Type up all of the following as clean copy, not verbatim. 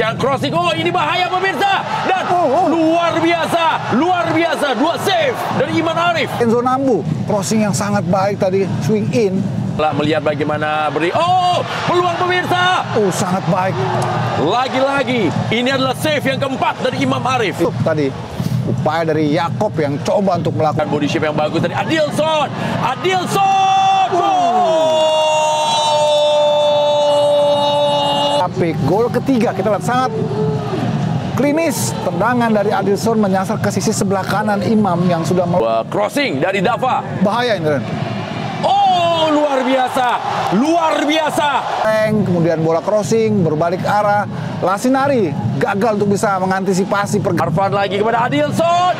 Sekarang crossing. Oh, ini bahaya pemirsa. Dan luar biasa. 2 save dari Iman Arif. Enzo Nambu, crossing yang sangat baik tadi, swing in. Melihat bagaimana beri. Oh, peluang pemirsa. Sangat baik. Lagi-lagi, ini adalah save yang keempat dari Imam Arif. Tadi upaya dari Yakob yang coba untuk melakukan body shape yang bagus tadi. Adilson. Tapi gol ketiga kita lihat sangat klinis. Tendangan dari Adilson menyasar ke sisi sebelah kanan Imam yang sudah crossing dari Dava. Bahaya ini. Oh, luar biasa. Kemudian bola crossing berbalik arah. Lasinari gagal untuk bisa mengantisipasi Arfan lagi kepada Adilson.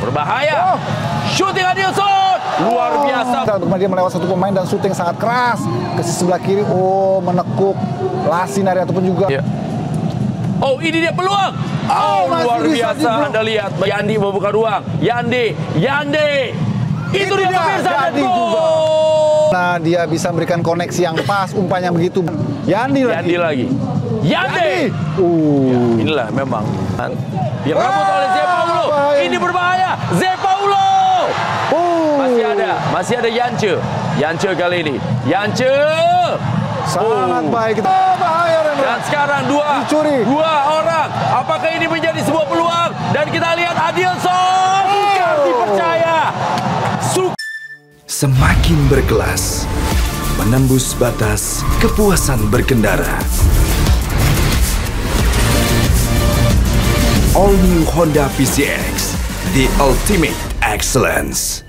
Berbahaya. Shooting Adilson. Luar biasa. Dia melewat satu pemain dan shooting sangat keras ke sisi sebelah kiri. Menekuk Lasinari ataupun juga. Oh, ini dia peluang. Luar biasa. Anda lihat Yandi membuka ruang. Yandi. Itu dia pemirsa. Jadi juga. Nah, dia bisa memberikan koneksi yang pas, umpannya begitu. Yandi lagi. Yandi. Inilah memang dirambut oleh Zé Paulo. Ini berbahaya. Zé Paulo. Masih ada Yance kali ini. Sangat baik. Bahaya. Dan sekarang dua orang. Apakah ini menjadi sebuah peluang? Dan kita lihat Adilson. Bukan dipercaya. Semakin berkelas, menembus batas kepuasan berkendara. All New Honda PCX, the ultimate excellence.